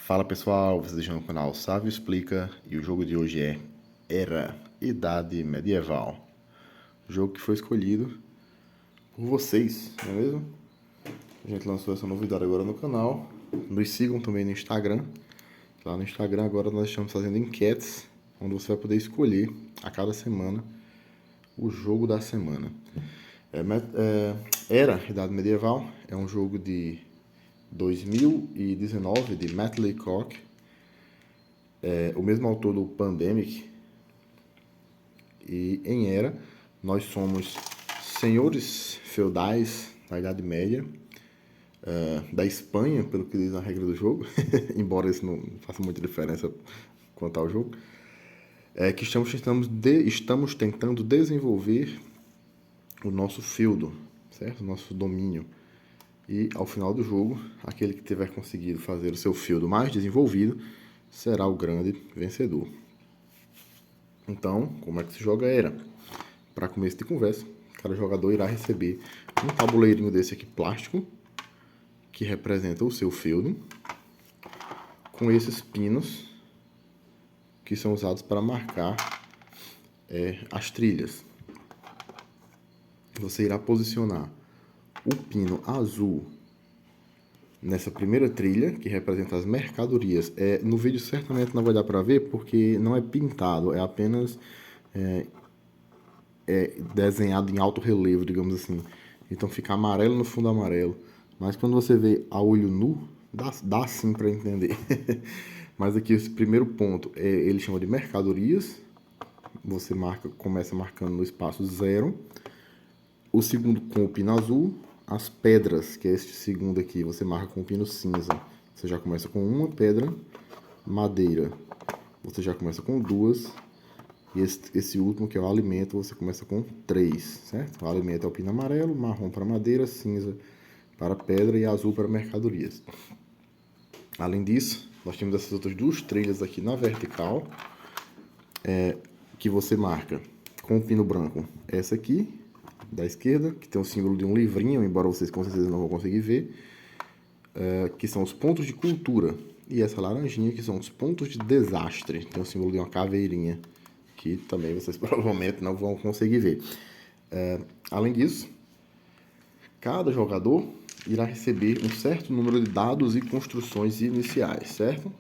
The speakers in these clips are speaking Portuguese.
Fala pessoal, vocês estão no canal Sávio Explica e o jogo de hoje é Era, Idade Medieval. Jogo que foi escolhido por vocês, não é mesmo? A gente lançou essa novidade agora no canal. Nos sigam também no Instagram. Lá no Instagram agora nós estamos fazendo enquetes, onde você vai poder escolher a cada semana o jogo da semana. Era, Idade Medieval, é um jogo de 2019 de Matt Leacock, o mesmo autor do Pandemic. E em Era, nós somos senhores feudais da Idade Média, da Espanha, pelo que diz a regra do jogo, embora isso não faça muita diferença quanto ao jogo, que estamos tentando desenvolver o nosso feudo, certo? O nosso domínio. E ao final do jogo, aquele que tiver conseguido fazer o seu feudo mais desenvolvido será o grande vencedor. Então, como é que se joga Era? Para começo de conversa, cada jogador irá receber um tabuleirinho desse aqui plástico, que representa o seu feudo, com esses pinos que são usados para marcar as trilhas. Você irá posicionar o pino azul nessa primeira trilha, que representa as mercadorias. No vídeo certamente não vai dar para ver, porque não é pintado, é apenas desenhado em alto relevo, digamos assim. Então fica amarelo no fundo amarelo. Mas quando você vê a olho nu, dá sim para entender. Mas aqui esse primeiro ponto, ele chama de mercadorias. Você começa marcando no espaço 0. O segundo com o pino azul. As pedras, que é este segundo aqui, você marca com o pino cinza. Você já começa com uma pedra. Madeira, você já começa com 2. E esse último, que é o alimento, você começa com 3, certo? O alimento é o pino amarelo, marrom para madeira, cinza para pedra e azul para mercadorias. Além disso, nós temos essas outras duas trilhas aqui na vertical, que você marca com o pino branco. Essa aqui, da esquerda, que tem o símbolo de um livrinho, embora vocês com certeza não vão conseguir ver, que são os pontos de cultura. E essa laranjinha, que são os pontos de desastre, tem o símbolo de uma caveirinha, que também vocês provavelmente não vão conseguir ver. Além disso, cada jogador irá receber um certo número de dados e construções iniciais, certo?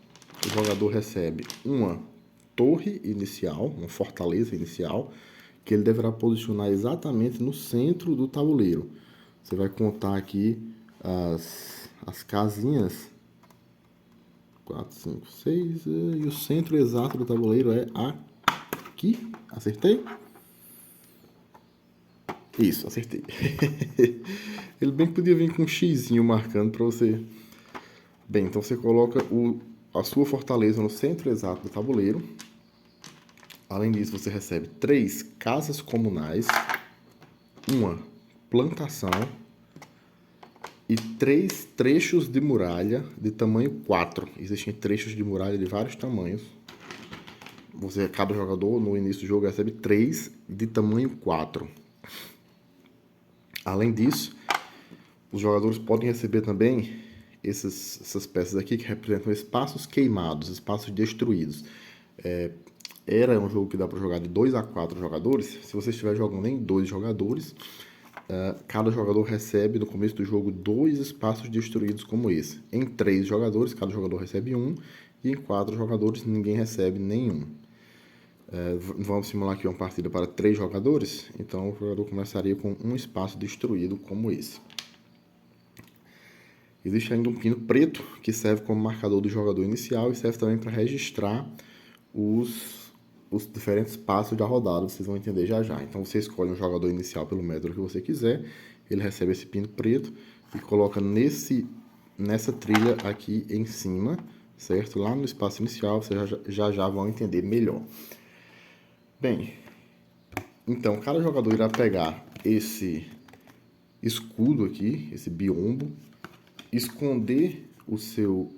O jogador recebe uma torre inicial, uma fortaleza inicial, que ele deverá posicionar exatamente no centro do tabuleiro. Você vai contar aqui as casinhas, 4, 5, 6, e o centro exato do tabuleiro é aqui. Acertei? Isso, acertei. Ele bem que podia vir com um xizinho marcando para você. Bem, então você coloca a sua fortaleza no centro exato do tabuleiro. Além disso, você recebe 3 casas comunais, uma plantação e 3 trechos de muralha de tamanho 4. Existem trechos de muralha de vários tamanhos. Cada jogador, no início do jogo, recebe 3 de tamanho 4. Além disso, os jogadores podem receber também essas peças aqui, que representam espaços queimados, espaços destruídos. Era um jogo que dá para jogar de 2 a 4 jogadores. Se você estiver jogando em 2 jogadores, cada jogador recebe no começo do jogo 2 espaços destruídos como esse. Em 3 jogadores, cada jogador recebe 1. E em 4 jogadores, ninguém recebe nenhum. Vamos simular aqui uma partida para 3 jogadores. Então o jogador começaria com um espaço destruído como esse. Existe ainda um pino preto, que serve como marcador do jogador inicial e serve também para registrar os diferentes passos da rodada. Vocês vão entender já já. Então você escolhe um jogador inicial pelo método que você quiser. Ele recebe esse pino preto e coloca nessa trilha aqui em cima, certo? Lá no espaço inicial, vocês já vão entender melhor. Bem, então cada jogador irá pegar esse escudo aqui, esse biombo, esconder o seu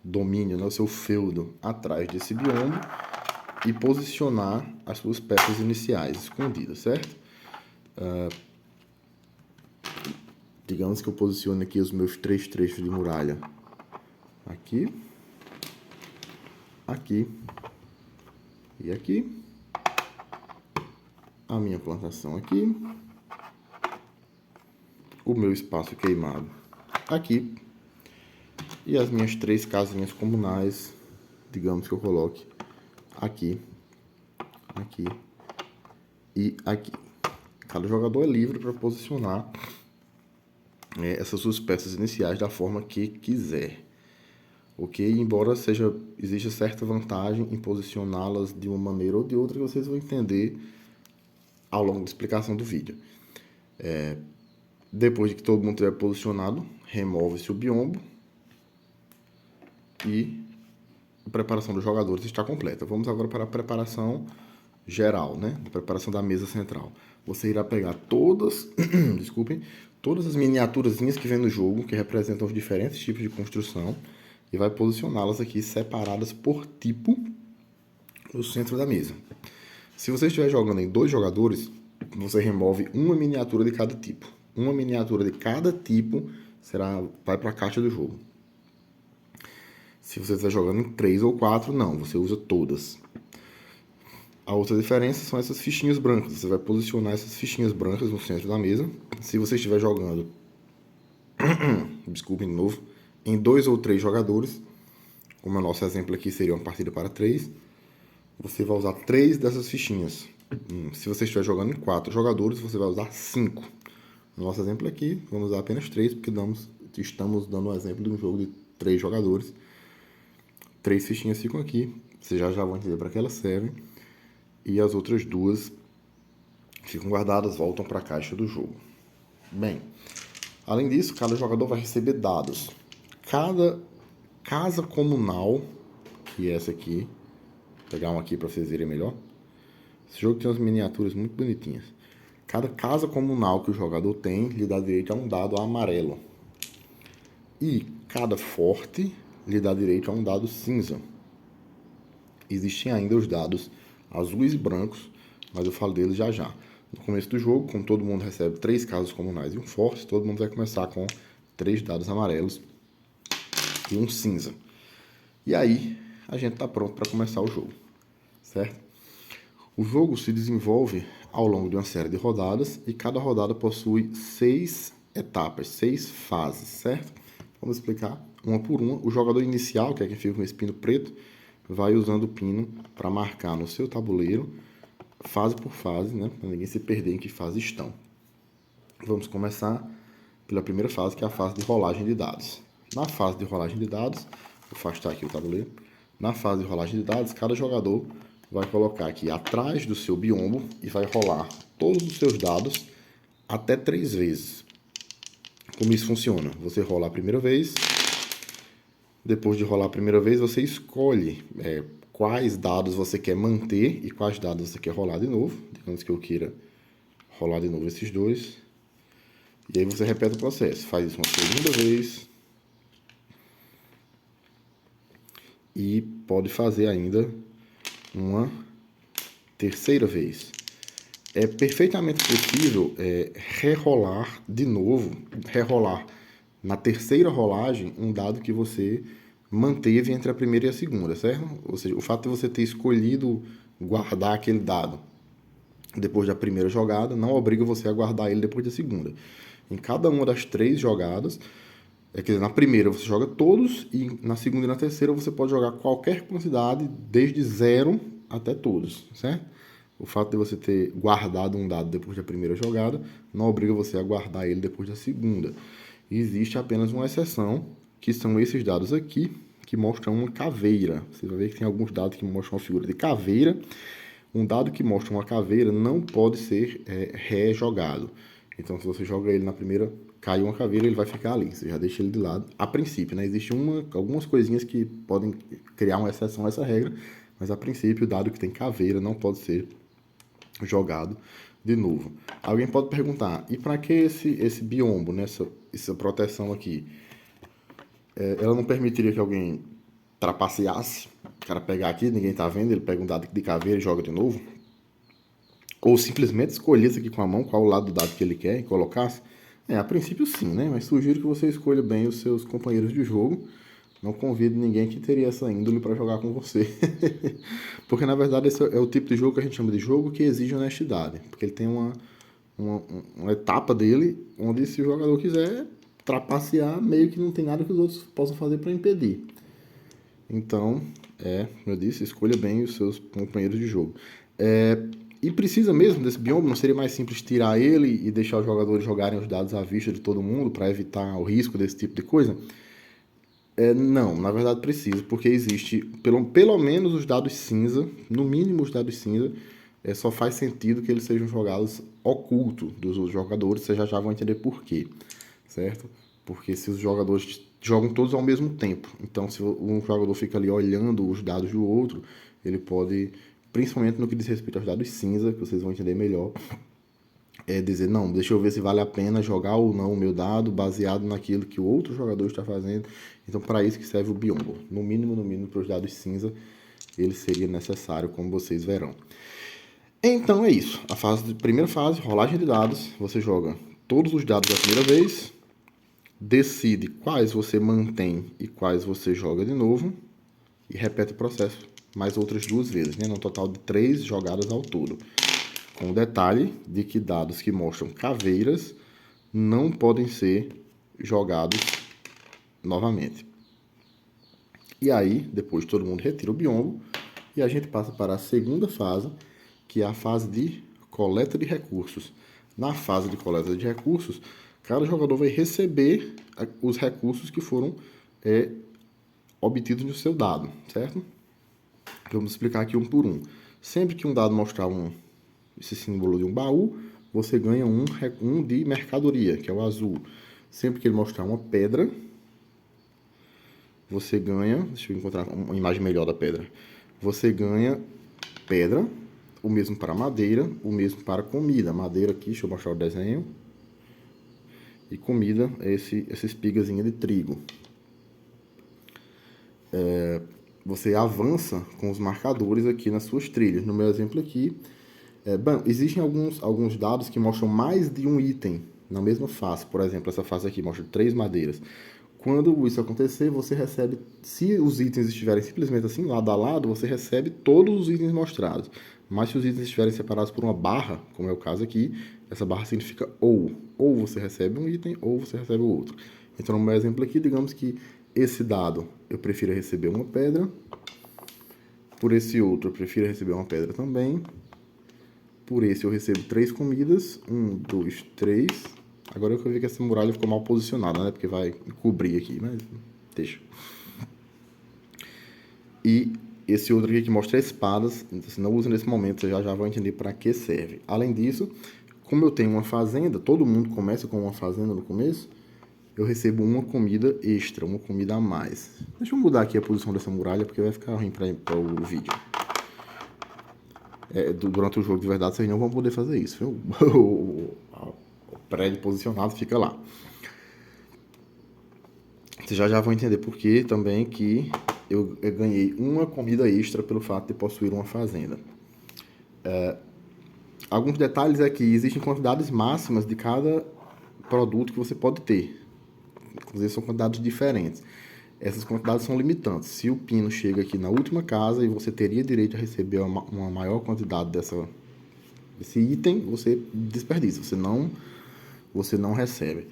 domínio, né, o seu feudo atrás desse biombo e posicionar as suas peças iniciais escondidas, certo? Digamos que eu posicione aqui os meus 3 trechos de muralha aqui, aqui e aqui. A minha plantação aqui. O meu espaço queimado aqui. E as minhas 3 casinhas comunais, digamos que eu coloque aqui, aqui e aqui. Cada jogador é livre para posicionar essas suas peças iniciais da forma que quiser. Ok? Embora exista certa vantagem em posicioná-las de uma maneira ou de outra, que vocês vão entender ao longo da explicação do vídeo. Depois de que todo mundo estiver posicionado, remove-se o biombo e a preparação dos jogadores está completa. Vamos agora para a preparação geral, né? A preparação da mesa central. Você irá pegar todas, desculpem, todas as miniaturazinhas que vem no jogo, que representam os diferentes tipos de construção, e vai posicioná-las aqui separadas por tipo no centro da mesa. Se você estiver jogando em 2 jogadores, você remove uma miniatura de cada tipo. Uma miniatura de cada tipo vai para a caixa do jogo. Se você estiver jogando em 3 ou 4, não, você usa todas. A outra diferença são essas fichinhas brancas. Você vai posicionar essas fichinhas brancas no centro da mesa. Se você estiver jogando, desculpem de novo, em 2 ou 3 jogadores, como o nosso exemplo aqui seria uma partida para 3, você vai usar 3 dessas fichinhas. Se você estiver jogando em 4 jogadores, você vai usar 5. No nosso exemplo aqui, vamos usar apenas 3, porque estamos dando um exemplo de um jogo de 3 jogadores. 3 fichinhas ficam aqui, vocês já vão entender para que elas servem. E as outras 2 ficam guardadas, voltam para a caixa do jogo. Bem, além disso, cada jogador vai receber dados. Cada casa comunal, que é essa aqui, vou pegar uma aqui para vocês verem melhor. Esse jogo tem umas miniaturas muito bonitinhas. Cada casa comunal que o jogador tem lhe dá direito a um dado amarelo. E cada forte lhe dá direito a um dado cinza. Existem ainda os dados azuis e brancos, mas eu falo deles já já. No começo do jogo, como todo mundo recebe 3 casas comunais e um forte, todo mundo vai começar com 3 dados amarelos e um cinza. E aí, a gente está pronto para começar o jogo, certo? O jogo se desenvolve ao longo de uma série de rodadas e cada rodada possui 6 etapas, 6 fases, certo? Vamos explicar uma por uma. O jogador inicial, que é quem fica com esse pino preto, vai usando o pino para marcar no seu tabuleiro, fase por fase, né? Para ninguém se perder em que fase estão. Vamos começar pela primeira fase, que é a fase de rolagem de dados. Na fase de rolagem de dados, vou afastar aqui o tabuleiro. Na fase de rolagem de dados, cada jogador vai colocar aqui atrás do seu biombo e vai rolar todos os seus dados até 3 vezes. Como isso funciona? Você rola a primeira vez. Depois de rolar a primeira vez, você escolhe quais dados você quer manter e quais dados você quer rolar de novo. Digamos que eu queira rolar de novo esses 2. E aí você repete o processo. Faz isso uma segunda vez. E pode fazer ainda uma terceira vez. É perfeitamente possível rerolar de novo, rerolar na terceira rolagem um dado que você manteve entre a primeira e a segunda, certo? Ou seja, o fato de você ter escolhido guardar aquele dado depois da primeira jogada não obriga você a guardar ele depois da segunda. Em cada uma das 3 jogadas, quer dizer, na primeira você joga todos e na segunda e na terceira você pode jogar qualquer quantidade desde 0 até todos, certo? O fato de você ter guardado um dado depois da primeira jogada não obriga você a guardar ele depois da segunda. E existe apenas uma exceção, que são esses dados aqui, que mostram uma caveira. Você vai ver que tem alguns dados que mostram uma figura de caveira. Um dado que mostra uma caveira não pode ser rejogado. Então, se você joga ele na primeira, cai uma caveira, ele vai ficar ali. Você já deixa ele de lado. A princípio, né? Existem algumas coisinhas que podem criar uma exceção a essa regra, mas a princípio, o dado que tem caveira não pode ser jogado de novo. Alguém pode perguntar, e para que esse biombo, né? Essa proteção aqui? Ela não permitiria que alguém trapaceasse? O cara pegar aqui, ninguém tá vendo, ele pega um dado de caveira e joga de novo? Ou simplesmente escolhesse aqui com a mão qual o lado do dado que ele quer e colocasse? A princípio sim, né? Mas sugiro que você escolha bem os seus companheiros de jogo Não convido ninguém que teria essa índole para jogar com você. Porque, na verdade, esse é o tipo de jogo que a gente chama de jogo que exige honestidade. Porque ele tem uma etapa dele onde, se o jogador quiser trapacear, meio que não tem nada que os outros possam fazer para impedir. Então, como eu disse, escolha bem os seus companheiros de jogo. E precisa mesmo desse bioma? Não seria mais simples tirar ele e deixar os jogadores jogarem os dados à vista de todo mundo para evitar o risco desse tipo de coisa? Não, na verdade precisa, porque existe pelo menos os dados cinza, no mínimo os dados cinza, só faz sentido que eles sejam jogados oculto dos outros jogadores, vocês já vão entender por quê, certo? Porque se os jogadores jogam todos ao mesmo tempo, então se um jogador fica ali olhando os dados do outro, ele pode, principalmente no que diz respeito aos dados cinza, que vocês vão entender melhor, dizer, não, deixa eu ver se vale a pena jogar ou não o meu dado baseado naquilo que o outro jogador está fazendo. Então, para isso que serve o biombo. No mínimo, para os dados cinza, ele seria necessário, como vocês verão. Então, é isso. Primeira fase, rolagem de dados. Você joga todos os dados da primeira vez, decide quais você mantém e quais você joga de novo, e repete o processo mais outras 2 vezes, né? No total de 3 jogadas ao todo. Com o detalhe de que dados que mostram caveiras não podem ser jogados novamente. E aí, depois todo mundo retira o biombo e a gente passa para a segunda fase, que é a fase de coleta de recursos. Na fase de coleta de recursos, cada jogador vai receber os recursos que foram obtidos no seu dado, certo? Vamos explicar aqui um por um. Sempre que um dado mostrar esse símbolo de um baú, você ganha um de mercadoria, que é o azul. Sempre que ele mostrar uma pedra, você ganha... Deixa eu encontrar uma imagem melhor da pedra. Você ganha pedra, o mesmo para madeira, o mesmo para comida. Madeira aqui, deixa eu mostrar o desenho. E comida é essa espigazinha de trigo. Você avança com os marcadores aqui nas suas trilhas. No meu exemplo aqui, existem alguns dados que mostram mais de um item na mesma face. Por exemplo, essa face aqui mostra 3 madeiras. Quando isso acontecer, você recebe, se os itens estiverem simplesmente assim, lado a lado, você recebe todos os itens mostrados. Mas se os itens estiverem separados por uma barra, como é o caso aqui, essa barra significa ou. Ou você recebe um item, ou você recebe o outro. Então, no meu exemplo aqui, digamos que esse dado eu prefiro receber uma pedra. Por esse outro, eu prefiro receber uma pedra também. Por esse, eu recebo 3 comidas. 1, 2, 3. Agora eu vi que essa muralha ficou mal posicionada, né? Porque vai cobrir aqui, mas deixa. E esse outro aqui que mostra espadas, se não usa nesse momento, você já vai entender para que serve. Além disso, como eu tenho uma fazenda, todo mundo começa com uma fazenda no começo, eu recebo uma comida extra, uma comida a mais. Deixa eu mudar aqui a posição dessa muralha, porque vai ficar ruim para o vídeo. Durante o jogo de verdade, vocês não vão poder fazer isso, viu? O prédio posicionado fica lá. Vocês já vão entender por que também que eu ganhei uma comida extra pelo fato de possuir uma fazenda. Alguns detalhes é que existem quantidades máximas de cada produto que você pode ter. Inclusive são quantidades diferentes. Essas quantidades são limitantes. Se o pino chega aqui na última casa e você teria direito a receber uma maior quantidade desse item, você desperdiça, você não recebe.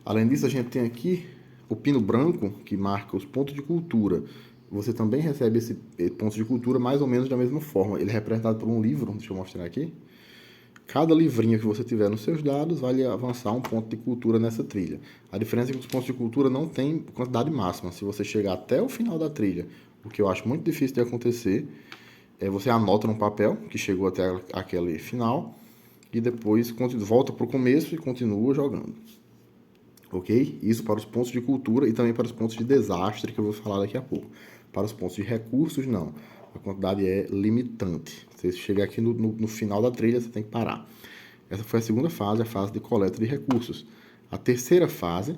Além disso, a gente tem aqui o pino branco, que marca os pontos de cultura. Você também recebe esse ponto de cultura mais ou menos da mesma forma. Ele é representado por um livro, deixa eu mostrar aqui. Cada livrinho que você tiver nos seus dados vai lhe avançar um ponto de cultura nessa trilha. A diferença é que os pontos de cultura não têm quantidade máxima. Se você chegar até o final da trilha, o que eu acho muito difícil de acontecer, você anota num papel que chegou até aquele final e depois volta para o começo e continua jogando. Ok? Isso para os pontos de cultura e também para os pontos de desastre, que eu vou falar daqui a pouco. Para os pontos de recursos, não. A quantidade é limitante. Se você chegar aqui no final da trilha, você tem que parar. Essa foi a segunda fase, a fase de coleta de recursos. A terceira fase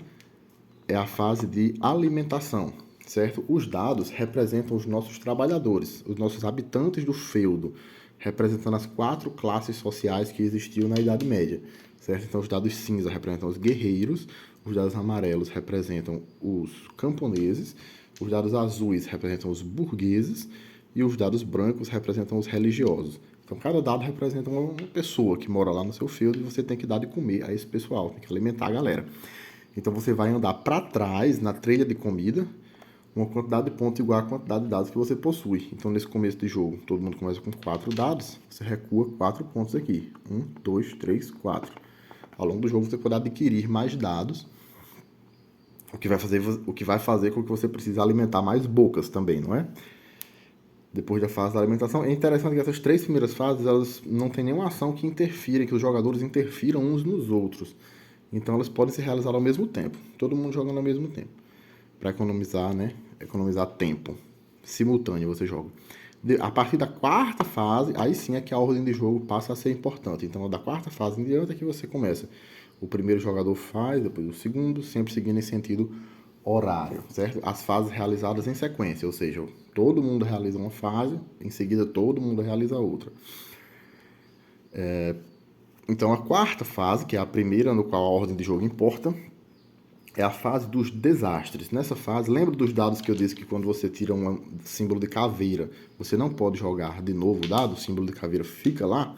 é a fase de alimentação, certo? Os dados representam os nossos trabalhadores, os nossos habitantes do feudo, representando as 4 classes sociais que existiam na Idade Média, certo? Então, os dados cinza representam os guerreiros, os dados amarelos representam os camponeses, Os dados azuis representam os burgueses e os dados brancos representam os religiosos. Então, cada dado representa uma pessoa que mora lá no seu field e você tem que dar de comer a esse pessoal, tem que alimentar a galera. Então, você vai andar para trás na trilha de comida uma quantidade de pontos igual à quantidade de dados que você possui. Então, nesse começo de jogo, todo mundo começa com 4 dados, você recua 4 pontos aqui. 1, 2, 3, 4. Ao longo do jogo, você pode adquirir mais dados, o que vai fazer com que você precise alimentar mais bocas também, não é? Depois da fase da alimentação, é interessante que essas 3 primeiras fases, elas não têm nenhuma ação que interfira, que os jogadores interfiram uns nos outros. Então, elas podem ser realizadas ao mesmo tempo. Todo mundo jogando ao mesmo tempo. Para economizar, né? Economizar tempo. Simultâneo você joga. A partir da quarta fase, aí sim é que a ordem de jogo passa a ser importante. Então, da quarta fase em diante é que você começa. O primeiro jogador faz, depois o segundo, sempre seguindo em sentido horário, certo? As fases realizadas em sequência, ou seja, todo mundo realiza uma fase, em seguida todo mundo realiza outra. Então, a quarta fase, que é a primeira no qual a ordem de jogo importa, é a fase dos desastres. Nessa fase, lembra dos dados que eu disse que quando você tira um símbolo de caveira, você não pode jogar de novo o dado, o símbolo de caveira fica lá?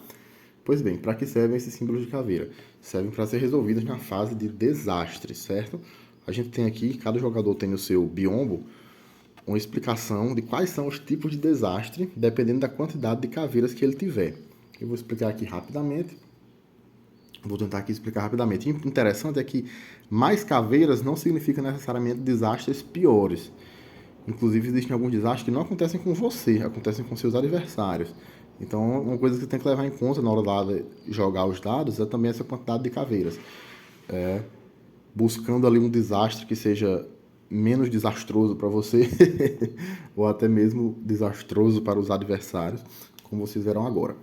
Pois bem, para que servem esses símbolos de caveira? Servem para ser resolvidos na fase de desastres, certo? A gente tem aqui, cada jogador tem no seu biombo uma explicação de quais são os tipos de desastre, dependendo da quantidade de caveiras que ele tiver. Eu vou explicar aqui rapidamente. Vou tentar aqui explicar rapidamente. O interessante é que mais caveiras não significa necessariamente desastres piores. Inclusive, existem alguns desastres que não acontecem com você, acontecem com seus adversários. Então, uma coisa que você tem que levar em conta na hora de jogar os dados é também essa quantidade de caveiras. Buscando ali um desastre que seja menos desastroso para você, ou até mesmo desastroso para os adversários, como vocês verão agora.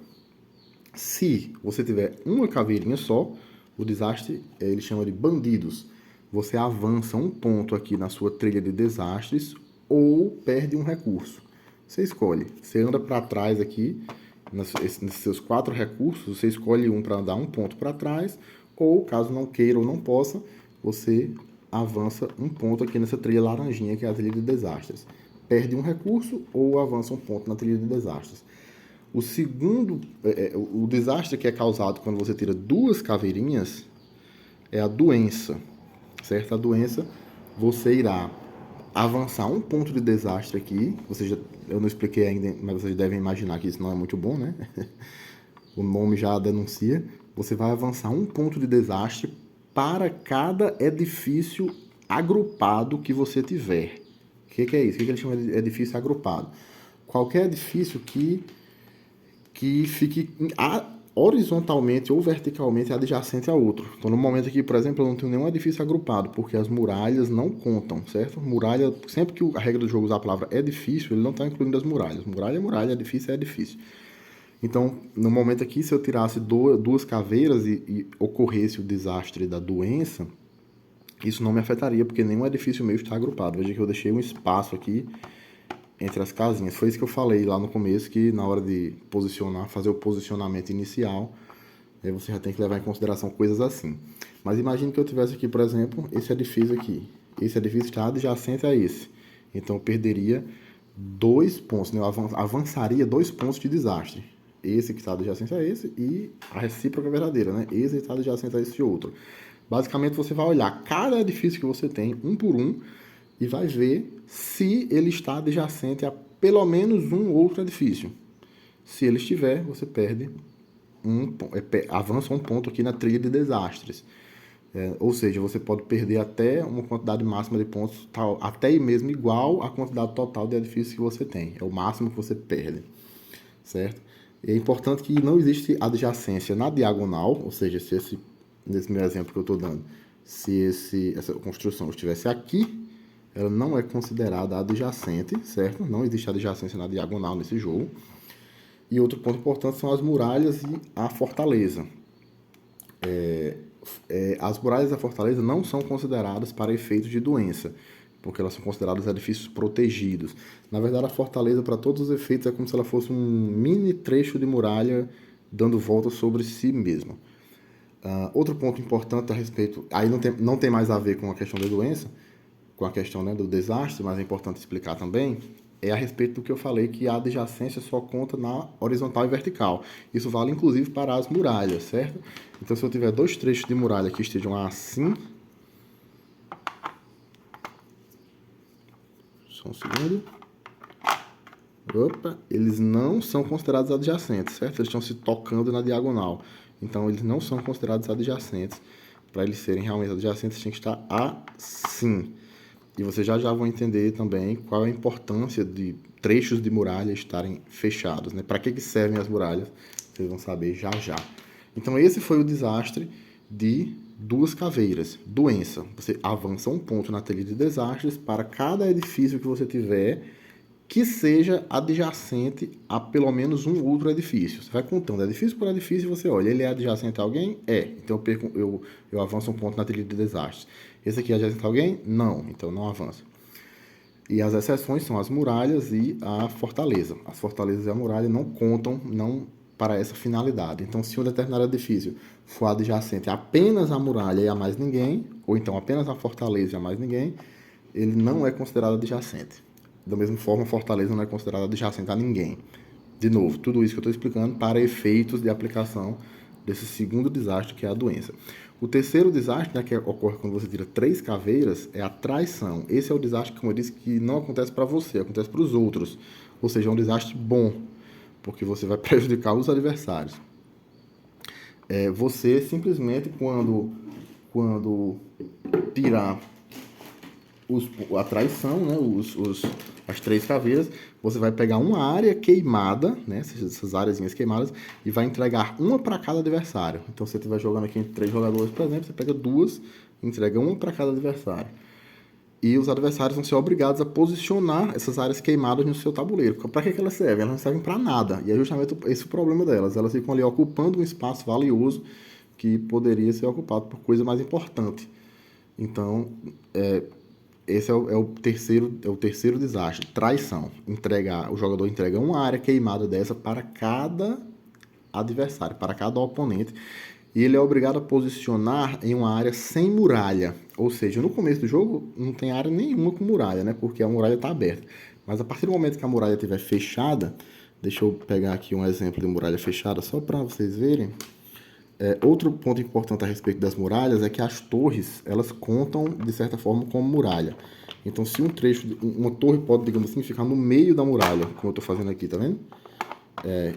Se você tiver uma caveirinha só, o desastre ele chama de bandidos. Você avança um ponto aqui na sua trilha de desastres ou perde um recurso. Você escolhe. Você anda para trás aqui, nesses seus 4 recursos, você escolhe um para andar um ponto para trás, ou caso não queira ou não possa, você avança um ponto aqui nessa trilha laranjinha, que é a trilha de desastres. Perde um recurso ou avança um ponto na trilha de desastres. O segundo, o desastre que é causado quando você tira 2 caveirinhas é a doença, certo? A doença, você irá avançar um ponto de desastre aqui, eu não expliquei ainda, mas vocês devem imaginar que isso não é muito bom, né? O nome já denuncia. Você vai avançar um ponto de desastre para cada edifício agrupado que você tiver. O que é isso? O que ele chama de edifício agrupado? Qualquer edifício que fique horizontalmente ou verticalmente adjacente a outro. Então, no momento aqui, por exemplo, eu não tenho nenhum edifício agrupado, porque as muralhas não contam, certo? Muralha, sempre que a regra do jogo usar a palavra edifício, ele não está incluindo as muralhas. Muralha é muralha, edifício é edifício. Então, no momento aqui, se eu tirasse 2 caveiras e ocorresse o desastre da doença, isso não me afetaria, porque nenhum edifício meu está agrupado. Veja que eu deixei um espaço aqui entre as casinhas. Foi isso que eu falei lá no começo, que na hora de posicionar, fazer o posicionamento inicial, você já tem que levar em consideração coisas assim. Mas imagine que eu tivesse aqui, por exemplo, esse edifício aqui. Esse edifício está adjacente a esse. Então eu perderia 2 pontos, né? Eu avançaria 2 pontos de desastre. Esse que está adjacente a esse e a recíproca verdadeira, né? Esse está adjacente a esse outro. Basicamente você vai olhar cada edifício que você tem, um por um, e vai ver se ele está adjacente a pelo menos um outro edifício. Se ele estiver, você perde avança um ponto aqui na trilha de desastres. Ou seja, você pode perder até uma quantidade máxima de pontos, até mesmo igual à quantidade total de edifícios que você tem. É o máximo que você perde, certo? E é importante que não existe adjacência na diagonal, ou seja, nesse meu exemplo que eu estou dando, se essa construção estivesse aqui, ela não é considerada adjacente, certo? Não existe adjacência na diagonal nesse jogo. E outro ponto importante são as muralhas e a fortaleza. As muralhas da fortaleza não são consideradas para efeitos de doença, porque elas são consideradas edifícios protegidos. Na verdade, a fortaleza, para todos os efeitos, é como se ela fosse um mini trecho de muralha dando volta sobre si mesma. Outro ponto importante a respeito, aí não tem mais a ver com a questão da doença. com a questão, né, do desastre, mas é importante explicar também, é a respeito do que eu falei, que a adjacência só conta na horizontal e vertical. Isso vale, inclusive, para as muralhas, certo? Então, se eu tiver dois trechos de muralha que estejam assim... Só um segundo. Opa, eles não são considerados adjacentes, certo? Eles estão se tocando na diagonal. Então, eles não são considerados adjacentes. Para eles serem realmente adjacentes, tem que estar assim. E vocês já vão entender também qual é a importância de trechos de muralha estarem fechados, né? Para que servem as muralhas? Vocês vão saber já já. Então, esse foi o desastre de duas caveiras. Doença. Você avança um ponto na trilha de desastres para cada edifício que você tiver que seja adjacente a pelo menos um outro edifício. Você vai contando edifício por edifício e você olha, ele é adjacente a alguém? É. Então eu avanço um ponto na trilha de desastres. Esse aqui é adjacente a alguém? Não. Então não avança. E as exceções são as muralhas e a fortaleza. As fortalezas e a muralha não contam para essa finalidade. Então, se um determinado edifício for adjacente apenas à muralha e a mais ninguém, ou então apenas à fortaleza e a mais ninguém, ele não é considerado adjacente. Da mesma forma, a fortaleza não é considerada adjacente a ninguém. De novo, tudo isso que eu estou explicando para efeitos de aplicação desse segundo desastre, que é a doença. O terceiro desastre, né, que ocorre quando você tira 3 caveiras, é a traição. Esse é o desastre, como eu disse, que não acontece para você, acontece para os outros. Ou seja, é um desastre bom, porque você vai prejudicar os adversários. Você simplesmente, quando tirar a traição, né, as 3 caveiras, você vai pegar uma área queimada, né, essas áreazinhas queimadas, e vai entregar uma para cada adversário. Então, se você estiver jogando aqui entre 3 jogadores, por exemplo, você pega 2 e entrega uma para cada adversário. E os adversários vão ser obrigados a posicionar essas áreas queimadas no seu tabuleiro. Para que elas servem? Elas não servem para nada. E é justamente esse o problema delas. Elas ficam ali ocupando um espaço valioso que poderia ser ocupado por coisa mais importante. Então, esse é o terceiro desastre, traição. O jogador entrega uma área queimada dessa para cada adversário, para cada oponente, e ele é obrigado a posicionar em uma área sem muralha. Ou seja, no começo do jogo não tem área nenhuma com muralha, né? Porque a muralha está aberta. Mas a partir do momento que a muralha estiver fechada, deixa eu pegar aqui um exemplo de muralha fechada só para vocês verem. Outro ponto importante a respeito das muralhas é que as torres, elas contam, de certa forma, como muralha. Então, se uma torre pode, digamos assim, ficar no meio da muralha, como eu estou fazendo aqui, tá vendo?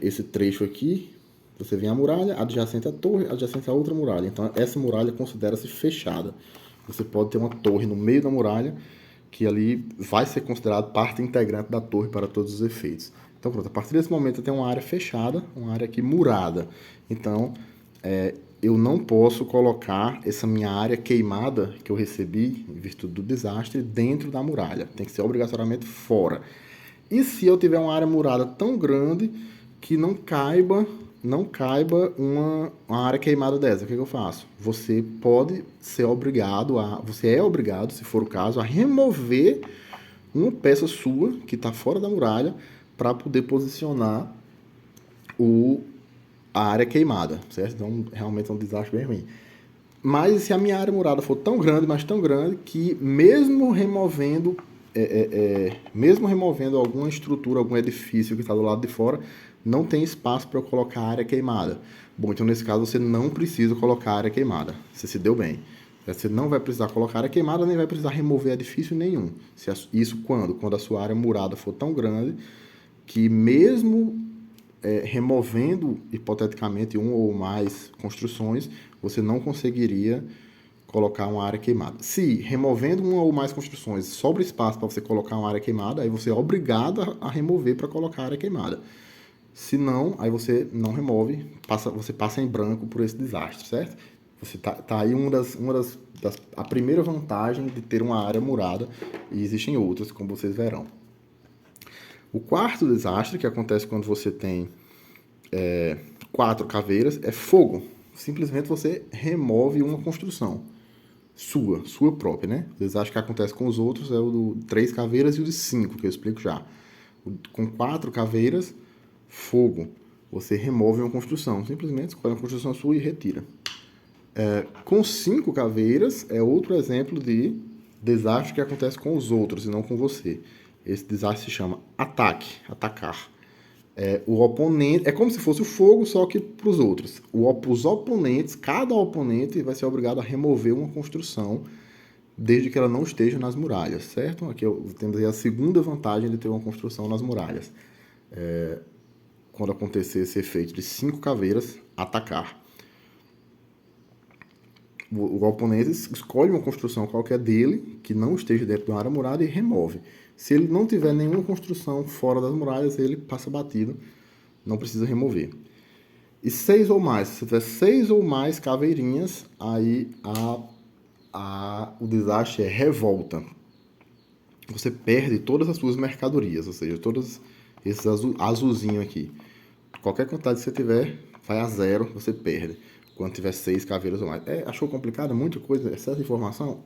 Esse trecho aqui, você vem a muralha, adjacente à torre, adjacente a outra muralha. Então, essa muralha considera-se fechada. Você pode ter uma torre no meio da muralha, que ali vai ser considerado parte integrante da torre para todos os efeitos. Então, pronto, a partir desse momento eu tenho uma área fechada, uma área aqui murada. Então, eu não posso colocar essa minha área queimada que eu recebi em virtude do desastre dentro da muralha. Tem que ser obrigatoriamente fora. E se eu tiver uma área murada tão grande que não caiba uma área queimada dessa, o que eu faço? Você é obrigado, se for o caso, a remover uma peça sua que está fora da muralha para poder posicionar a área queimada, certo? Então, realmente é um desastre bem ruim. Mas se a minha área murada for tão grande, mas tão grande, que mesmo removendo alguma estrutura, algum edifício que está do lado de fora, não tem espaço para eu colocar a área queimada. Bom, então nesse caso você não precisa colocar a área queimada. Você se deu bem. Você não vai precisar colocar a área queimada, nem vai precisar remover edifício nenhum. Isso quando? Quando a sua área murada for tão grande que mesmo removendo, hipoteticamente, uma ou mais construções, você não conseguiria colocar uma área queimada. Se removendo uma ou mais construções sobra espaço para você colocar uma área queimada, aí você é obrigado a remover para colocar a área queimada. Se não, aí você não remove, você passa em branco por esse desastre, certo? Você tá aí a primeira vantagem de ter uma área murada, e existem outras, como vocês verão. O quarto desastre, que acontece quando você tem 4 caveiras, é fogo. Simplesmente você remove uma construção sua própria, né? O desastre que acontece com os outros é o do 3 caveiras e o de 5, que eu explico já. Com 4 caveiras, fogo, você remove uma construção. Simplesmente escolhe uma construção sua e retira. Com 5 caveiras, é outro exemplo de desastre que acontece com os outros e não com você. Esse desastre se chama ataque, atacar. O oponente, é como se fosse o fogo, só que para os outros. Os oponentes, cada oponente vai ser obrigado a remover uma construção, desde que ela não esteja nas muralhas, certo? Aqui temos aí a segunda vantagem de ter uma construção nas muralhas. Quando acontecer esse efeito de 5 caveiras, atacar. O oponente escolhe uma construção qualquer dele, que não esteja dentro de uma área murada, e remove. Se ele não tiver nenhuma construção fora das muralhas, ele passa batido, não precisa remover. E 6 ou mais, se tiver 6 ou mais caveirinhas, aí o desastre é revolta. Você perde todas as suas mercadorias, ou seja, todos esses azulzinhos aqui. Qualquer quantidade que você tiver, vai a 0, você perde. Quando tiver 6 caveiras ou mais. Achou complicado? Muita coisa? Excesso de informação?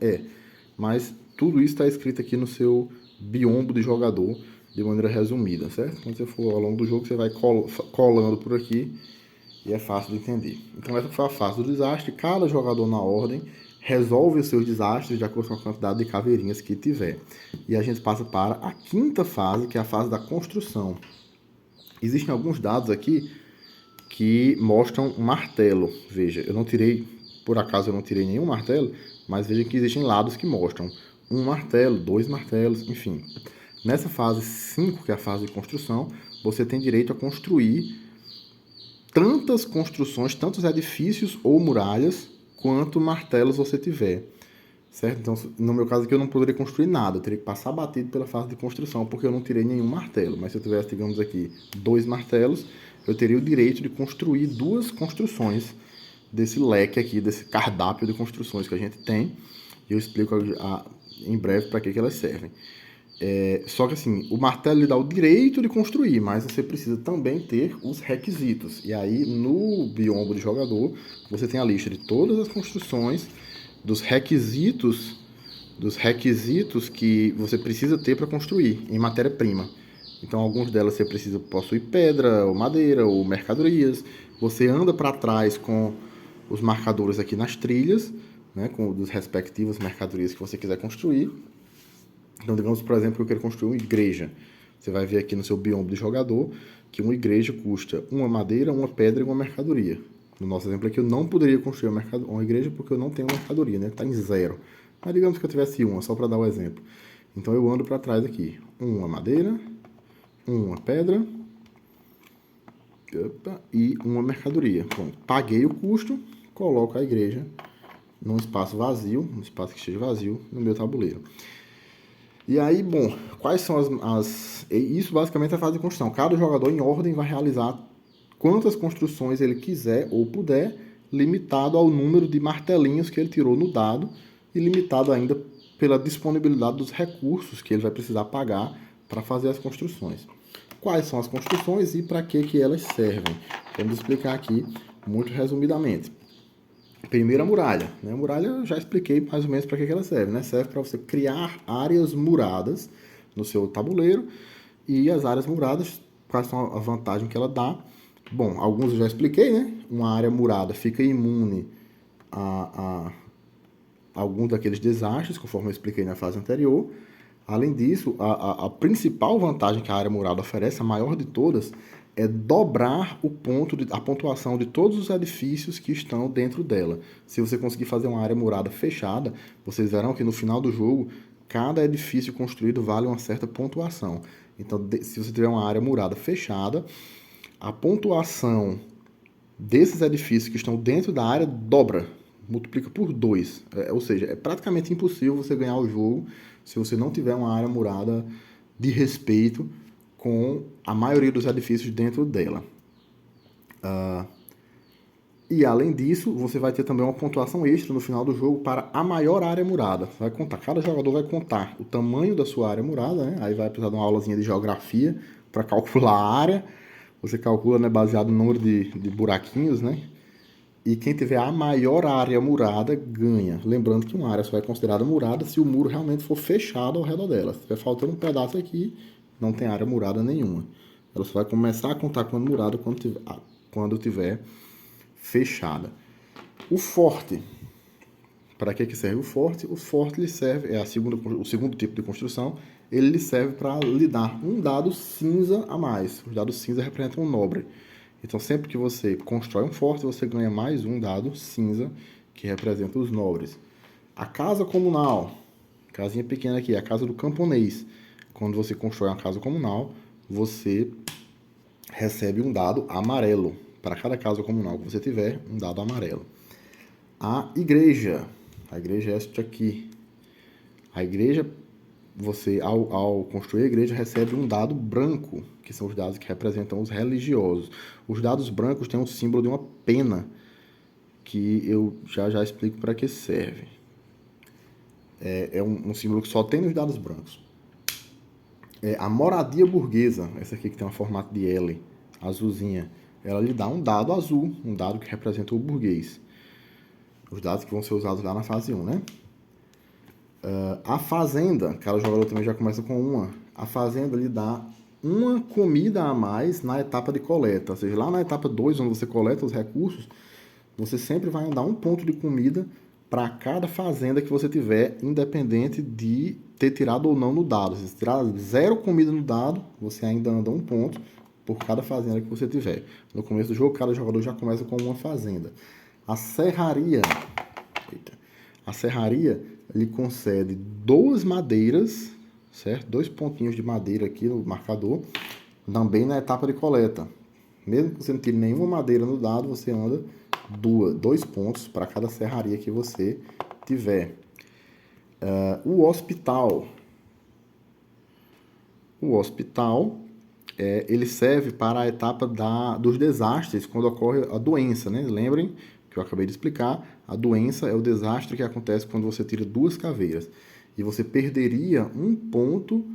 Mas tudo isso está escrito aqui no seu biombo de jogador, de maneira resumida, certo? Quando você for ao longo do jogo, você vai colando por aqui e é fácil de entender. Então essa foi a fase do desastre. Cada jogador na ordem resolve os seus desastres de acordo com a quantidade de caveirinhas que tiver. E a gente passa para a quinta fase, que é a fase da construção. Existem alguns dados aqui que mostram um martelo. Veja, eu não tirei, por acaso eu não tirei nenhum martelo, mas veja que existem lados que mostram um martelo, 2 martelos, enfim. Nessa fase 5, que é a fase de construção, você tem direito a construir tantas construções, tantos edifícios ou muralhas, quanto martelos você tiver. Certo? Então, no meu caso aqui, eu não poderia construir nada. Eu teria que passar batido pela fase de construção, porque eu não tirei nenhum martelo. Mas se eu tivesse, digamos aqui, 2 martelos, eu teria o direito de construir 2 construções desse leque aqui, desse cardápio de construções que a gente tem. E eu explico em breve para que elas servem. Só que assim, o martelo lhe dá o direito de construir, mas você precisa também ter os requisitos. E aí, no biombo de jogador, você tem a lista de todas as construções, dos requisitos que você precisa ter para construir em matéria-prima. Então, alguns delas você precisa possuir pedra, ou madeira, ou mercadorias. Você anda para trás com os marcadores aqui nas trilhas, né, com os respectivos mercadorias que você quiser construir. Então, digamos, por exemplo, que eu quero construir uma igreja. Você vai ver aqui no seu biombo de jogador que uma igreja custa uma madeira, uma pedra e uma mercadoria. No nosso exemplo aqui, eu não poderia construir uma igreja porque eu não tenho mercadoria, né? Está em 0. Mas digamos que eu tivesse uma, só para dar o exemplo. Então, eu ando para trás aqui. Uma madeira, uma pedra e uma mercadoria. Pronto, paguei o custo, coloco a igreja num espaço vazio, num espaço que esteja vazio, no meu tabuleiro. E aí, bom, quais são isso basicamente é a fase de construção. Cada jogador em ordem vai realizar quantas construções ele quiser ou puder, limitado ao número de martelinhos que ele tirou no dado e limitado ainda pela disponibilidade dos recursos que ele vai precisar pagar para fazer as construções. Quais são as construções e para que elas servem? Vamos explicar aqui muito resumidamente. Primeira muralha. A muralha eu já expliquei mais ou menos para que ela serve. Né? Serve para você criar áreas muradas no seu tabuleiro. E as áreas muradas, quais são a vantagem que ela dá? Bom, alguns eu já expliquei, né? Uma área murada fica imune a alguns daqueles desastres, conforme eu expliquei na fase anterior. Além disso, a principal vantagem que a área murada oferece, a maior de todas, é dobrar a pontuação de todos os edifícios que estão dentro dela. Se você conseguir fazer uma área murada fechada, vocês verão que no final do jogo, cada edifício construído vale uma certa pontuação. Então, se você tiver uma área murada fechada, a pontuação desses edifícios que estão dentro da área dobra, multiplica por 2. Ou seja, é praticamente impossível você ganhar o jogo se você não tiver uma área murada de respeito com a maioria dos edifícios dentro dela. E além disso, você vai ter também uma pontuação extra no final do jogo para a maior área murada. Vai contar, cada jogador vai contar o tamanho da sua área murada, né? Aí vai precisar de uma aulazinha de geografia para calcular a área. Você calcula, né, baseado no número de buraquinhos, né? E quem tiver a maior área murada ganha. Lembrando que uma área só é considerada murada se o muro realmente for fechado ao redor dela. Se estiver faltando um pedaço aqui, não tem área murada nenhuma. Ela só vai começar a contar como murada quando tiver fechada. O forte. Para que serve o forte? O forte lhe serve, o segundo tipo de construção, ele lhe serve para lhe dar um dado cinza a mais. Os dados cinza representam um nobre. Então, sempre que você constrói um forte, você ganha mais um dado cinza, que representa os nobres. A casa comunal, casinha pequena aqui, a casa do camponês. Quando você constrói uma casa comunal, você recebe um dado amarelo. Para cada casa comunal que você tiver, um dado amarelo. A igreja é esta aqui. A igreja, você, ao construir a igreja, recebe um dado branco, que são os dados que representam os religiosos. Os dados brancos têm um símbolo de uma pena, que eu já explico para que serve. É um símbolo que só tem nos dados brancos. A moradia burguesa, essa aqui que tem um formato de L, azulzinha, ela lhe dá um dado azul, um dado que representa o burguês. Os dados que vão ser usados lá na fase 1, né? A fazenda, cada jogador também já começa com uma. A fazenda lhe dá uma comida a mais na etapa de coleta. Ou seja, lá na etapa 2, onde você coleta os recursos, você sempre vai dar um ponto de comida para cada fazenda que você tiver, independente de ter tirado ou não no dado. Se você tirar 0 comida no dado, você ainda anda um ponto por cada fazenda que você tiver. No começo do jogo, cada jogador já começa com uma fazenda. A serraria lhe concede 2 madeiras, certo? 2 pontinhos de madeira aqui no marcador, também na etapa de coleta. Mesmo que você não tire nenhuma madeira no dado, você anda 2 pontos para cada serraria que você tiver. O hospital. Ele serve para a etapa dos desastres, quando ocorre a doença, né? Lembrem que eu acabei de explicar, a doença é o desastre que acontece quando você tira 2 caveiras. E você perderia um ponto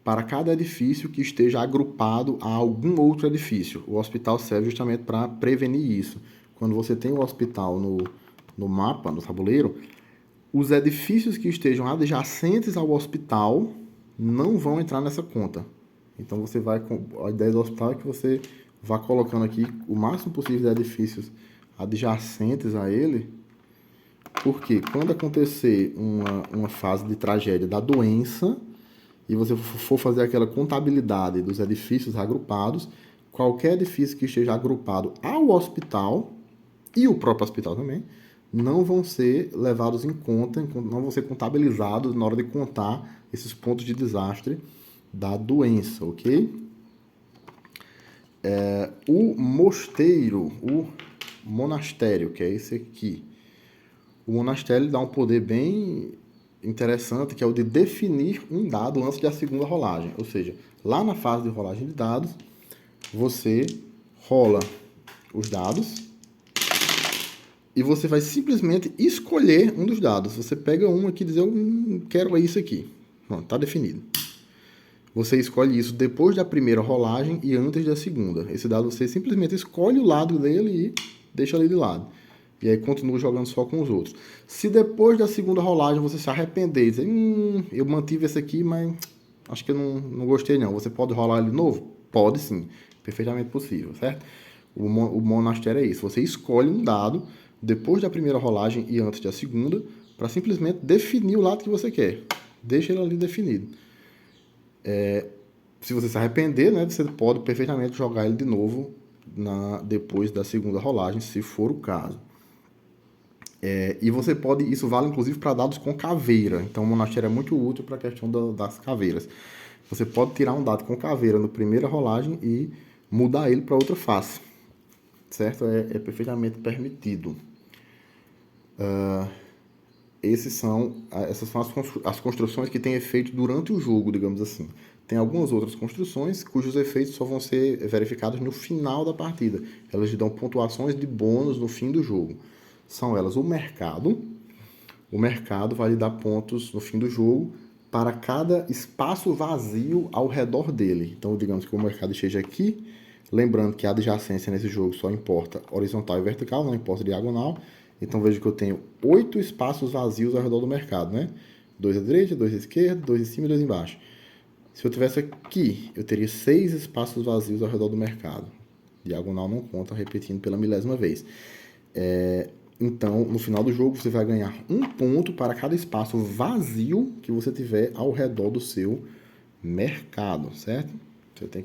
para cada edifício que esteja agrupado a algum outro edifício. O hospital serve justamente para prevenir isso. Quando você tem o hospital no mapa, no tabuleiro, os edifícios que estejam adjacentes ao hospital não vão entrar nessa conta. Então você vai com a ideia do hospital é que você vá colocando aqui o máximo possível de edifícios adjacentes a ele, porque quando acontecer uma fase de tragédia da doença e você for fazer aquela contabilidade dos edifícios agrupados, qualquer edifício que esteja agrupado ao hospital e o próprio hospital também não vão ser levados em conta, não vão ser contabilizados na hora de contar esses pontos de desastre da doença, ok? O mosteiro, o monastério, que é esse aqui. O monastério dá um poder bem interessante, que é o de definir um dado antes da segunda rolagem. Ou seja, lá na fase de rolagem de dados, você rola os dados e você vai simplesmente escolher um dos dados. Você pega um aqui e diz, eu quero isso aqui. Pronto, está definido. Você escolhe isso depois da primeira rolagem e antes da segunda. Esse dado você simplesmente escolhe o lado dele e deixa ele de lado. E aí continua jogando só com os outros. Se depois da segunda rolagem você se arrepender e dizer, eu mantive esse aqui, mas acho que eu não gostei não. Você pode rolar ele de novo? Pode sim. Perfeitamente possível, certo? O monastério é isso. Você escolhe um dado depois da primeira rolagem e antes da segunda para simplesmente definir o lado que você quer. Deixa ele ali definido. Se você se arrepender, né, você pode perfeitamente jogar ele de novo depois da segunda rolagem, se for o caso. E você pode, isso vale inclusive para dados com caveira, então o monastério é muito útil para a questão das caveiras. Você pode tirar um dado com caveira na primeira rolagem e mudar ele para outra face, certo? É perfeitamente permitido. Essas são as construções que têm efeito durante o jogo, digamos assim. Tem algumas outras construções cujos efeitos só vão ser verificados no final da partida. Elas lhe dão pontuações de bônus no fim do jogo. São elas o mercado. O mercado vai lhe dar pontos no fim do jogo para cada espaço vazio ao redor dele. Então, digamos que o mercado esteja aqui. Lembrando que a adjacência nesse jogo só importa horizontal e vertical, não importa diagonal. Então, vejo que eu tenho 8 espaços vazios ao redor do mercado, né? 2 à direita, 2 à esquerda, 2 em cima e 2 embaixo. Se eu tivesse aqui, eu teria 6 espaços vazios ao redor do mercado. Diagonal não conta, repetindo pela milésima vez. Então, no final do jogo, você vai ganhar um ponto para cada espaço vazio que você tiver ao redor do seu mercado, certo?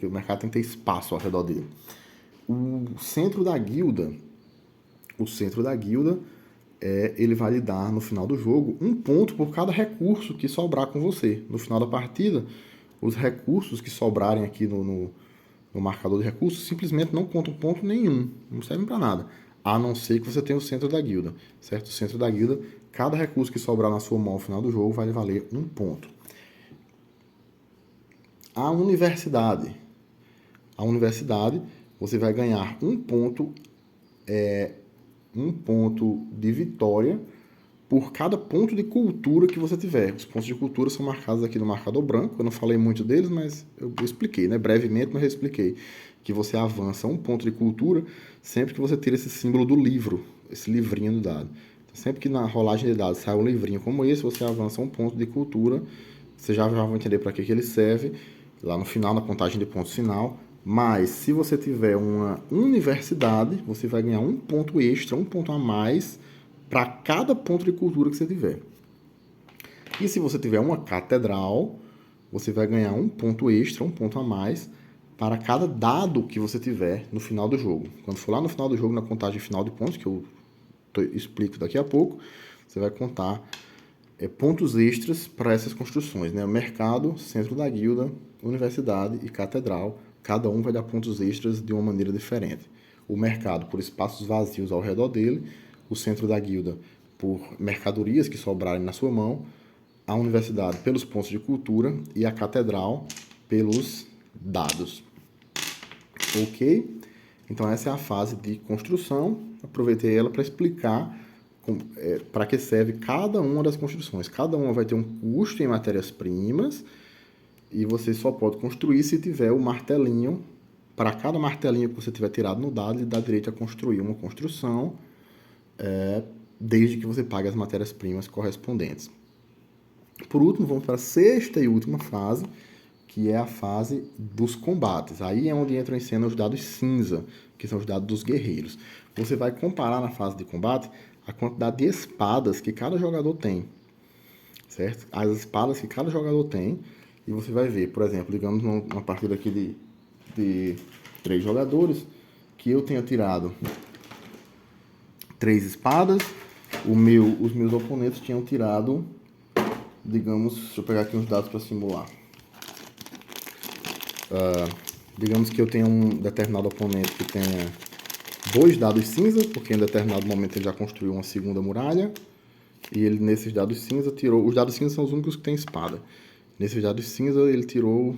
O mercado tem que ter espaço ao redor dele. O centro da guilda, ele vai lhe dar, no final do jogo, um ponto por cada recurso que sobrar com você. No final da partida, os recursos que sobrarem aqui no marcador de recursos simplesmente não contam ponto nenhum, não servem para nada, a não ser que você tenha o centro da guilda, certo? O centro da guilda, cada recurso que sobrar na sua mão no final do jogo vai lhe valer um ponto. A universidade, você vai ganhar um ponto de vitória por cada ponto de cultura que você tiver. Os pontos de cultura são marcados aqui no marcador branco. Eu não falei muito deles, mas eu expliquei, né? Brevemente, mas eu expliquei. Que você avança um ponto de cultura sempre que você tira esse símbolo do livro, esse livrinho do dado. Então, sempre que na rolagem de dados sai um livrinho como esse, você avança um ponto de cultura. Você já vai entender para que ele serve lá no final, na contagem de pontos final. Mas se você tiver uma universidade, você vai ganhar um ponto extra, um ponto a mais para cada ponto de cultura que você tiver. E se você tiver uma catedral, você vai ganhar um ponto extra, um ponto a mais para cada dado que você tiver no final do jogo. Quando for lá no final do jogo, na contagem final de pontos, que eu explico daqui a pouco, você vai contar pontos extras para essas construções, né? Mercado, centro da guilda, universidade e catedral. Cada um vai dar pontos extras de uma maneira diferente. O mercado por espaços vazios ao redor dele, o centro da guilda por mercadorias que sobrarem na sua mão, a universidade pelos pontos de cultura e a catedral pelos dados. Ok? Então essa é a fase de construção. Aproveitei ela para explicar para que serve cada uma das construções. Cada uma vai ter um custo em matérias-primas e você só pode construir se tiver o martelinho. Para cada martelinho que você tiver tirado no dado, ele dá direito a construir uma construção, desde que você pague as matérias-primas correspondentes. Por último, vamos para a sexta e última fase, que é a fase dos combates. Aí é onde entram em cena os dados cinza, que são os dados dos guerreiros. Você vai comparar na fase de combate a quantidade de espadas que cada jogador tem, certo? As espadas que cada jogador tem, e você vai ver, por exemplo, digamos numa partida aqui de 3 jogadores, que eu tenha tirado 3 espadas, os meus oponentes tinham tirado, digamos, deixa eu pegar aqui uns dados para simular. Digamos que eu tenho um determinado oponente que tenha 2 dados cinza, porque em determinado momento ele já construiu uma segunda muralha, e ele nesses dados cinza tirou... Os dados cinza são os únicos que tem espada. Nesses dados cinza ele tirou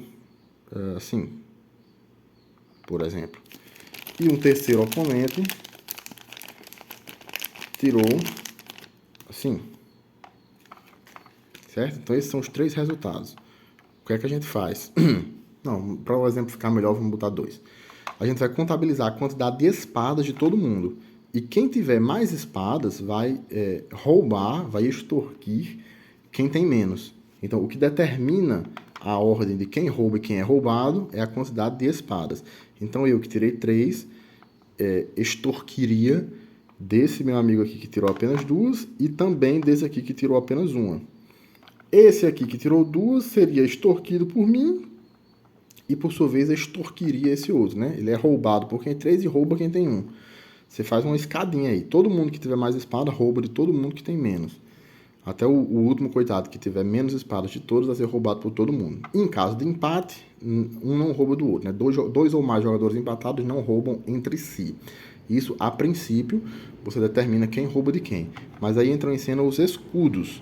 assim, por exemplo. E um terceiro oponente tirou assim, certo? Então esses são os 3 resultados. O que é que a gente faz? Não, para o exemplo ficar melhor, vamos botar 2. A gente vai contabilizar a quantidade de espadas de todo mundo. E quem tiver mais espadas vai roubar, vai extorquir quem tem menos. Então, o que determina a ordem de quem rouba e quem é roubado é a quantidade de espadas. Então, eu que tirei 3, extorquiria desse meu amigo aqui que tirou apenas 2 e também desse aqui que tirou apenas 1. Esse aqui que tirou 2 seria extorquido por mim e, por sua vez, extorquiria esse outro, né? Ele é roubado por quem tem 3 e rouba quem tem 1. Você faz uma escadinha aí. Todo mundo que tiver mais espada rouba de todo mundo que tem menos. Até o último coitado que tiver menos espadas de todos vai ser roubado por todo mundo. Em caso de empate, um não rouba do outro, né? Dois ou mais jogadores empatados não roubam entre si. Isso, a princípio, você determina quem rouba de quem. Mas aí entram em cena os escudos.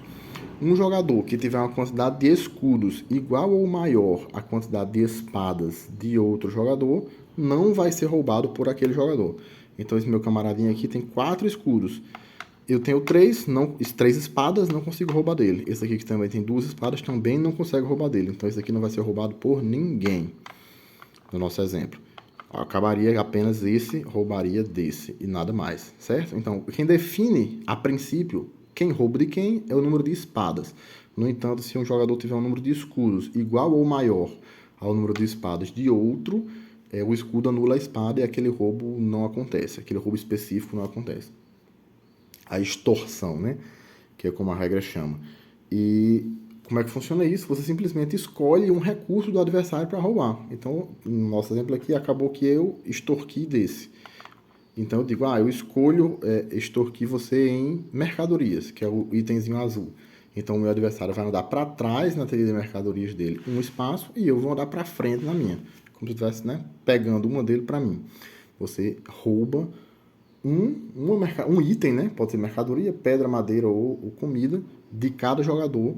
Um jogador que tiver uma quantidade de escudos igual ou maior à quantidade de espadas de outro jogador, não vai ser roubado por aquele jogador. Então esse meu camaradinho aqui tem 4 escudos. Eu tenho 3 espadas, não consigo roubar dele. Esse aqui que também tem 2 espadas, também não consegue roubar dele. Então esse aqui não vai ser roubado por ninguém, no nosso exemplo. Acabaria apenas esse, roubaria desse e nada mais, certo? Então, quem define, a princípio, quem rouba de quem é o número de espadas. No entanto, se um jogador tiver um número de escudos igual ou maior ao número de espadas de outro, o escudo anula a espada e aquele roubo não acontece. Aquele roubo específico não acontece. a extorsão, né? Que é como a regra chama. E como é que funciona isso? Você simplesmente escolhe um recurso do adversário para roubar. Então, no nosso exemplo aqui, acabou que eu extorqui desse. Então eu digo, eu escolho extorquir você em mercadorias, que é o itemzinho azul. Então o meu adversário vai andar para trás na trilha de mercadorias dele um espaço e eu vou andar para frente na minha. Como se eu estivesse, né, pegando uma dele para mim. Você rouba um item, né? Pode ser mercadoria, pedra, madeira ou comida, de cada jogador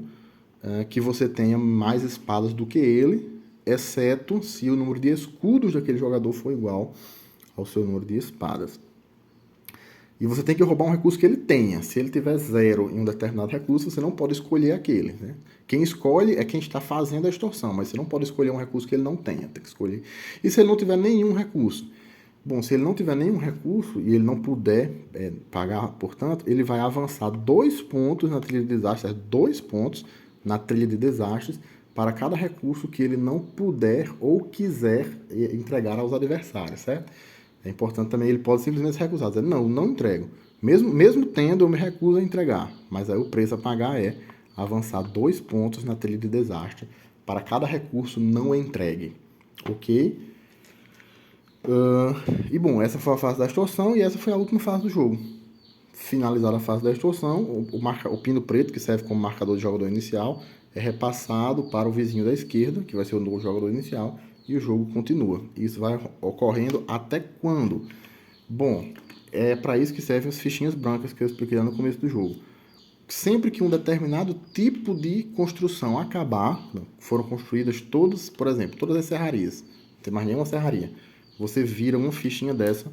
que você tenha mais espadas do que ele, exceto se o número de escudos daquele jogador for igual ao seu número de espadas. E você tem que roubar um recurso que ele tenha. Se ele tiver 0 em um determinado recurso, você não pode escolher aquele. Né? Quem escolhe é quem está fazendo a extorsão, mas você não pode escolher um recurso que ele não tenha. Tem que escolher. E se ele não tiver nenhum recurso? Bom, se ele não tiver nenhum recurso e ele não puder pagar, portanto, ele vai avançar 2 pontos na trilha de desastres, 2 pontos na trilha de desastres, para cada recurso que ele não puder ou quiser entregar aos adversários, certo? É importante também, ele pode simplesmente recusar, dizer, não entrego. Mesmo tendo, eu me recuso a entregar. Mas aí o preço a pagar é avançar 2 pontos na trilha de desastre para cada recurso não entregue. Ok? E bom, essa foi a fase da extorsão e essa foi a última fase do jogo. Finalizada a fase da extorsão, o pino preto, que serve como marcador de jogador inicial, é repassado para o vizinho da esquerda, que vai ser o novo jogador inicial, e o jogo continua. Isso vai ocorrendo até quando? Bom, é para isso que servem as fichinhas brancas que eu expliquei lá no começo do jogo. Sempre que um determinado tipo de construção acabar, foram construídas todas, por exemplo, todas as serrarias, não tem mais nenhuma serraria, você vira uma fichinha dessa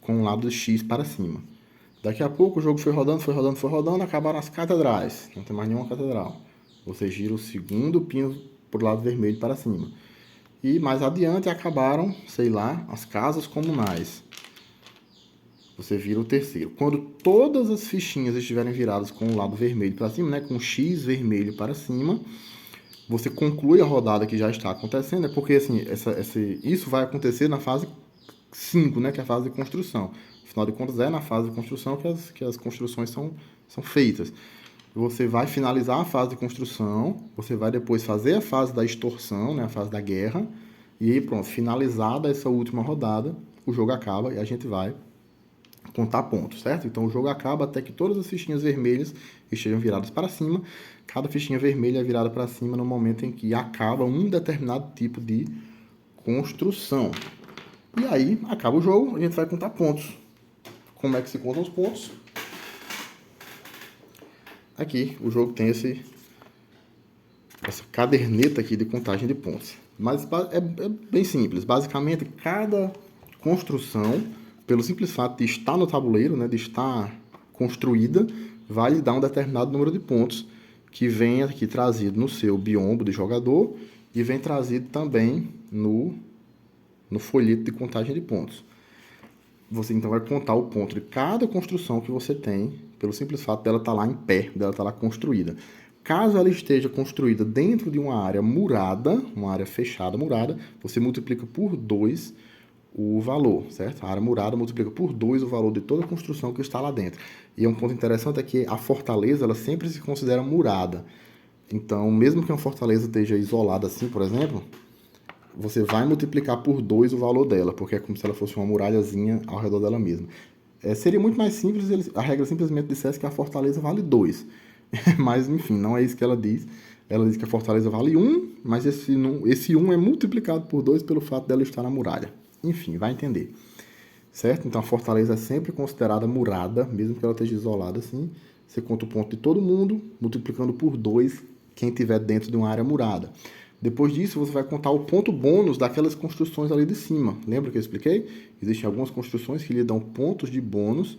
com o lado X para cima. Daqui a pouco o jogo foi rodando, acabaram as catedrais, não tem mais nenhuma catedral. Você gira o segundo pino para o lado vermelho para cima. E mais adiante acabaram, sei lá, as casas comunais. Você vira o terceiro. Quando todas as fichinhas estiverem viradas com o lado vermelho para cima, né, com o X vermelho para cima, você conclui a rodada que já está acontecendo, é porque assim, isso vai acontecer na fase 5, né, que é a fase de construção. Afinal de contas, é na fase de construção que as construções são feitas. Você vai finalizar a fase de construção, você vai depois fazer a fase da extorsão, né, a fase da guerra, e aí pronto, finalizada essa última rodada, o jogo acaba e a gente vai contar pontos, certo? Então o jogo acaba até que todas as fichinhas vermelhas estejam viradas para cima. Cada fichinha vermelha é virada para cima no momento em que acaba um determinado tipo de construção. E aí acaba o jogo, a gente vai contar pontos. Como é que se contam os pontos? Aqui o jogo tem essa caderneta aqui de contagem de pontos. Mas é bem simples. Basicamente, cada construção, pelo simples fato de estar no tabuleiro, né, de estar construída, vai lhe dar um determinado número de pontos que vem aqui trazido no seu biombo de jogador e vem trazido também no folheto de contagem de pontos. Você então vai contar o ponto de cada construção que você tem, pelo simples fato dela estar lá em pé, dela estar lá construída. Caso ela esteja construída dentro de uma área murada, uma área fechada murada, você multiplica por 2 o valor, certo? A área murada multiplica por 2 o valor de toda a construção que está lá dentro. E um ponto interessante é que a fortaleza, ela sempre se considera murada. Então, mesmo que uma fortaleza esteja isolada assim, por exemplo, você vai multiplicar por 2 o valor dela, porque é como se ela fosse uma muralhazinha ao redor dela mesma. Seria muito mais simples a regra simplesmente dissesse que a fortaleza vale 2. Mas, enfim, não é isso que ela diz. Ela diz que a fortaleza vale 1, mas esse 1 é multiplicado por 2 pelo fato dela estar na muralha. Enfim, vai entender. Certo? Então a fortaleza é sempre considerada murada, mesmo que ela esteja isolada assim. Você conta o ponto de todo mundo, multiplicando por 2 quem estiver dentro de uma área murada. Depois disso, você vai contar o ponto bônus daquelas construções ali de cima. Lembra que eu expliquei? Existem algumas construções que lhe dão pontos de bônus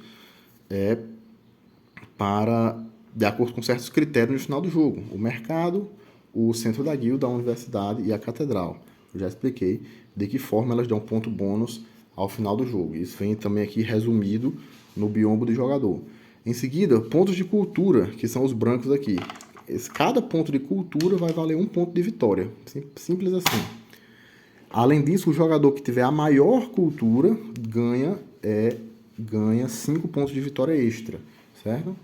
de acordo com certos critérios no final do jogo. O mercado, o centro da guilda, a universidade e a catedral. Eu já expliquei de que forma elas dão ponto bônus ao final do jogo. Isso vem também aqui resumido no biombo do jogador. Em seguida, pontos de cultura, que são os brancos aqui. Cada ponto de cultura vai valer 1 ponto de vitória. Simples assim. Além disso, o jogador que tiver a maior cultura ganha 5 pontos de vitória extra. certo?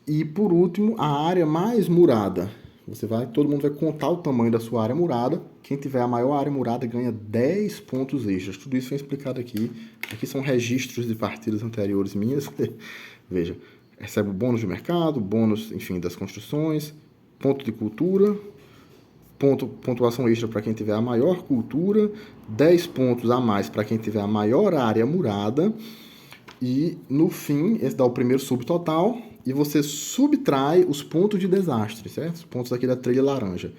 E por último, a área mais murada. Todo mundo vai contar o tamanho da sua área murada. Quem tiver a maior área murada ganha 10 pontos extras. Tudo isso foi explicado aqui. Aqui são registros de partidas anteriores minhas. Veja, recebe o bônus de mercado, bônus, enfim, das construções, ponto de cultura, pontuação extra para quem tiver a maior cultura, 10 pontos a mais para quem tiver a maior área murada. E no fim, esse dá o primeiro subtotal e você subtrai os pontos de desastre, certo? Os pontos aqui da trilha laranja.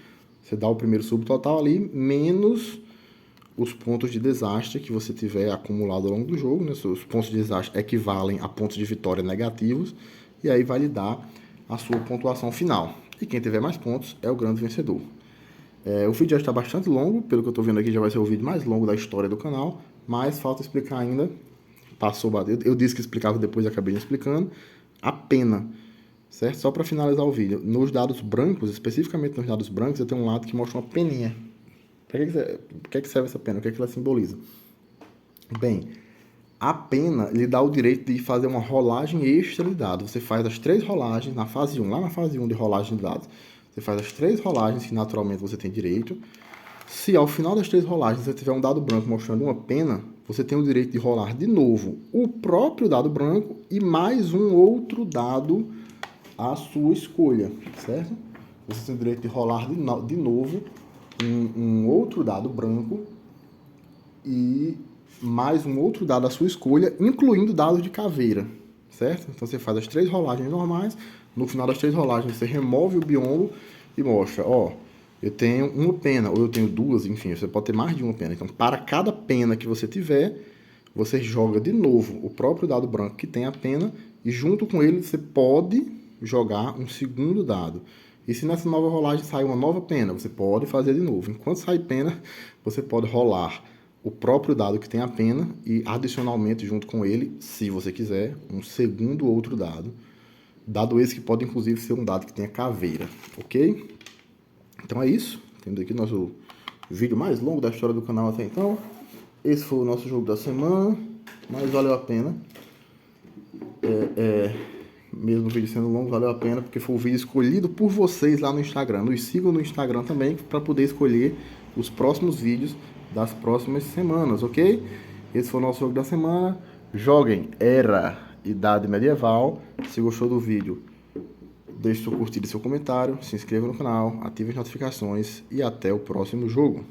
Você dá o primeiro subtotal ali, menos os pontos de desastre que você tiver acumulado ao longo do jogo, né? Os pontos de desastre equivalem a pontos de vitória negativos, e aí vai lhe dar a sua pontuação final. E quem tiver mais pontos é o grande vencedor. O vídeo já está bastante longo, pelo que eu estou vendo aqui já vai ser o vídeo mais longo da história do canal, mas falta explicar ainda, eu disse que explicava depois e acabei não explicando, a pena, certo? Só para finalizar o vídeo, nos dados brancos, especificamente nos dados brancos, eu tenho um lado que mostra uma peninha. Para que serve essa pena? O que é que ela simboliza? Bem, a pena lhe dá o direito de fazer uma rolagem extra de dados. Você faz as 3 rolagens na fase 1, lá na fase 1 de rolagem de dados. Você faz as 3 rolagens que naturalmente você tem direito. Se ao final das 3 rolagens você tiver um dado branco mostrando uma pena, você tem o direito de rolar de novo o próprio dado branco e mais um outro dado à sua escolha, certo? Você tem o direito de rolar de novo um outro dado branco e mais um outro dado à sua escolha, incluindo dados de caveira, certo? Então você faz as 3 rolagens normais, no final das 3 rolagens você remove o biombo e mostra, ó, eu tenho uma pena, ou eu tenho 2, enfim, você pode ter mais de uma pena. Então, para cada pena que você tiver, você joga de novo o próprio dado branco que tem a pena, e junto com ele você pode jogar um segundo dado. E se nessa nova rolagem sair uma nova pena, você pode fazer de novo. Enquanto sair pena, você pode rolar o próprio dado que tem a pena e, adicionalmente, junto com ele, se você quiser, um segundo outro dado. Dado esse que pode, inclusive, ser um dado que tenha caveira, ok? Então é isso. Temos aqui nosso vídeo mais longo da história do canal até então. Esse foi o nosso jogo da semana, mas valeu a pena. Mesmo o vídeo sendo longo, valeu a pena, porque foi o vídeo escolhido por vocês lá no Instagram. Nos sigam no Instagram também, para poder escolher os próximos vídeos das próximas semanas, ok? Esse foi o nosso jogo da semana. Joguem Era Idade Medieval. Se gostou do vídeo, deixe seu curtir e seu comentário, se inscreva no canal, ative as notificações e até o próximo jogo.